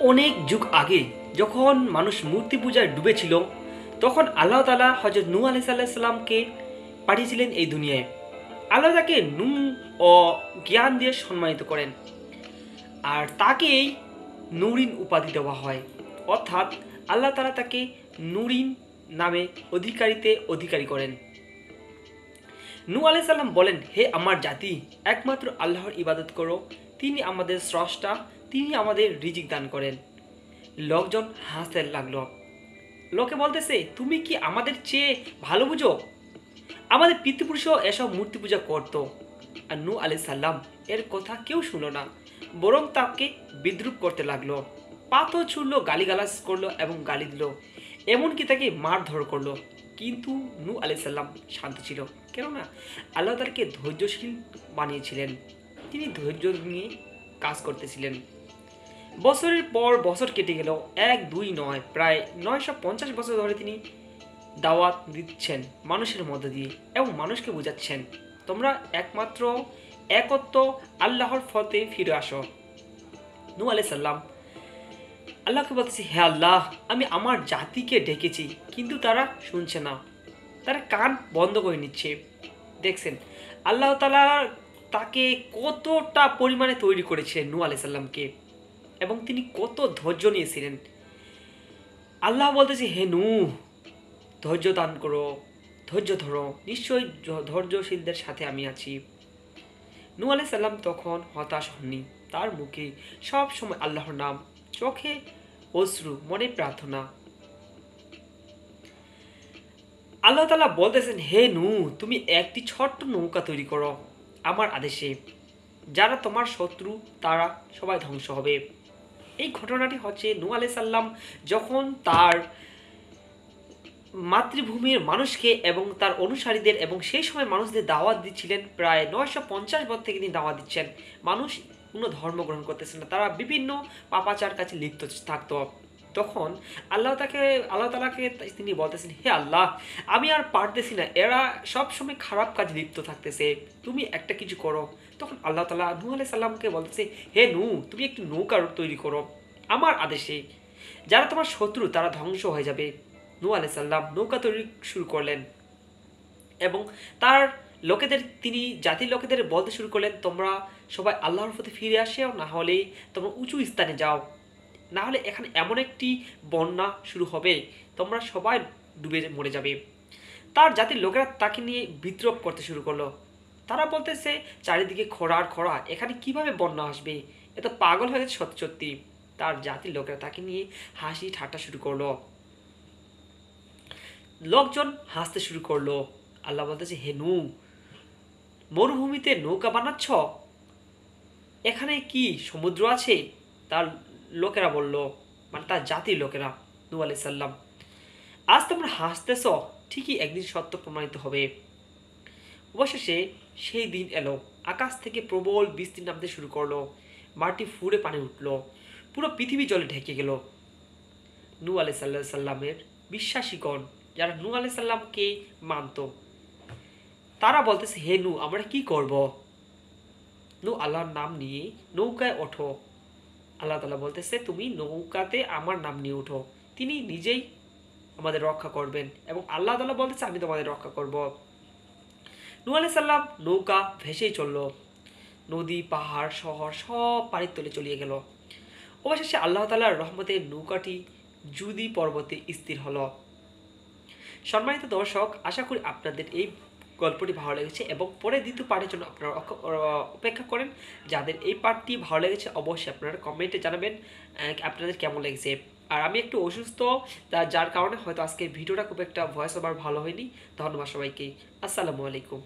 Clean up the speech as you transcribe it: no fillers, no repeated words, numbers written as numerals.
অনেক যুগ আগে যখন মানুষ মূর্তি পূজায় ডুবেছিল তখন আল্লাহ তাআলা হযরত নূহ আলাইহিস সালামকে পাঠিয়েছিলেন এই দুনিয়ায়। আল্লাহ তাকে নূহ ও জ্ঞান দিয়ে সম্মানিত করেন আর তাকেই নূরিন উপাধি দেওয়া হয়, অর্থাৎ আল্লাহ তাআলা তাকে নূরিন নামে অধিকারী করেন। নূহ আলাইহিস সালাম বলেন, হে আমার জাতি, একমাত্র আল্লাহর ইবাদত করো, তিনি আমাদের স্রষ্টা, তিনি আমাদের রিজিক দান করেন। লোকজন হাসতে লাগলো। লোকে বলতেছে, তুমি কি আমাদের চেয়ে ভালো বুঝো? আমাদের পিতৃপুরুষও এসব মূর্তি পূজা করত। আর নূহ আলাইহিস সালাম এর কথা কেউ শুনল না, বরং তাকে বিদ্রুপ করতে লাগলো। পাথর ছুড়লো, গালিগালাজ করলো এবং গালি দিল, এমনকি তাকে মারধর করলো। কিন্তু নূহ আলাইহিস সালাম শান্ত ছিল, কেননা আল্লাহ তাকে ধৈর্যশীল বানিয়েছিলেন। তিনি ধৈর্য নিয়ে কাজ করতেছিলেন। বছরের পর বছর কেটে গেল, এক দুই নয়, প্রায় 950 বছর ধরে তিনি দাওয়াত দিচ্ছেন মানুষের মধ্য দিয়ে এবং মানুষকে বোঝাচ্ছেন, তোমরা একমাত্র একত্ব আল্লাহর ফতে ফিরে আসো। নূহ আলাইহিস সালাম আল্লাহকে বলতেছে, হে আল্লাহ, আমি আমার জাতিকে ডেকেছি কিন্তু তারা শুনছে না, তারা কান বন্ধ করে নিচ্ছে। দেখছেন আল্লাহ তাআলা তাকে কতটা পরিমাণে তৈরি করেছিলেন নূহ আলাইহিস সালামকে, এবং তিনি কত ধৈর্য নিয়েছিলেন। আল্লাহ বলতেছে, হে নূহ, ধৈর্য দান করো, ধৈর্য ধরো, নিশ্চয়ই ধৈর্যশীলদের সাথে আমি আছি। নূহ আলাইহিস সালাম তখন হতাশ হননি। তার মুখে সব সময় আল্লাহর নাম, চোখে অশ্রু, মনে প্রার্থনা। আল্লাহ তাআলা বলতেছেন, হে নূহ, তুমি একটি ছোট্ট নৌকা তৈরি করো আমার আদেশে, যারা তোমার শত্রু তারা সবাই ধ্বংস হবে। এই ঘটনাটি হচ্ছে নূহ আলাইহিস সালাম যখন তার মাতৃভূমির মানুষকে এবং তার অনুসারীদের এবং সেই সময় মানুষদের দাওয়াত দিচ্ছিলেন। প্রায় 950 বছর থেকে তিনি দাওয়াত দিচ্ছেন। মানুষ কোনো ধর্ম গ্রহণ করতেছেন না, তারা বিভিন্ন পাপাচার কাছে লিপ্ত থাকতো। তখন আল্লাহ তাআলাকে তিনি বলতেছেন, হে আল্লাহ, আমি আর পারতেছি না, এরা সব সময় খারাপ কাজে লিপ্ত থাকতেছে, তুমি একটা কিছু করো। তখন আল্লাহ তাআলা নূহ আলাইহিস সালামকে বলতেছে, হে নূহ, তুমি একটি নৌকা তৈরি করো আমার আদেশে, যারা তোমার শত্রু তারা ধ্বংস হয়ে যাবে। নূহ আলাইহিস সালাম নৌকা তৈরি শুরু করলেন এবং তার তিনি জাতির লোকেদের বলতে শুরু করলেন, তোমরা সবাই আল্লাহর প্রতি ফিরে আসো, না হলে তোমরা উঁচু স্থানে যাও, না হলে এখানে এমন একটি বন্যা শুরু হবে, তোমরা সবাই ডুবে মরে যাবে। তার জাতির লোকেরা তাকে নিয়ে বিদ্রোহ করতে শুরু করলো। তারা বলতেছে, চারিদিকে খরা আর খরা, এখানে কিভাবে বন্যা আসবে, এত পাগল হয়ে গেছে সত্যি সত্যি। তার জাতির লোকেরা তাকে নিয়ে হাসি ঠাট্টা শুরু করলো। লোকজন হাসতে শুরু করলো। আল্লাহ বলতেছে, হে নূহ, মরুভূমিতে নৌকা বানাচ্ছ, এখানে কি সমুদ্র আছে? তার লোকেরা বলল, মানে তার জাতির লোকেরা, নূহ আলাইহিস সালাম, আজ তোমরা হাসতেছ, ঠিকই একদিন সত্য প্রমাণিত হবে। অবশেষে সেই দিন এলো, আকাশ থেকে প্রবল বৃষ্টি নামতে শুরু করলো, মাটি ফুঁড়ে পানি উঠলো, পুরো পৃথিবী জলে ঢেকে গেল। নূহ আলাইহিস সালামের বিশ্বাসীগণ, যারা নূহ আলাইহিস সালামকে মানত, তারা বলতেছে, হে নূহ, আমরা কি করব? নূহ আল্লাহর নাম নিয়ে নৌকায় ওঠো। আল্লাহ তাআলা বলতেছে, তুমি নৌকাতে আমার নাম নিয়ে ওঠো, তিনি নিজেই আমাদের রক্ষা করবেন, এবং আল্লাহ তাআলা বলতেছে, আমি তোমাদের রক্ষা করব। নূহ আলাইহিস সালাম নৌকা ভেসেই চলল, নদী, পাহাড়, শহর সব পানির তলে চলিয়ে গেল। অবশেষে আল্লাহ তাআলার রহমতে নৌকাটি জুদি পর্বতে স্থির হলো। সম্মানিত দর্শক, আশা করি আপনাদের এই গল্পটি ভালো লেগেছে এবং পরে দ্বিতীয় পার্টের জন্য আপনারা অপেক্ষা করেন। যাদের এই পার্টটি ভালো লেগেছে অবশ্যই আপনারা কমেন্টে জানাবেন আপনাদের কেমন লেগেছে। আর আমি একটু অসুস্থ, যার কারণে হয়তো আজকের ভিডিওটা খুব একটা ভয়েস ওভার ভালো হয়নি। ধন্যবাদ সবাইকে। আসসালামু আলাইকুম।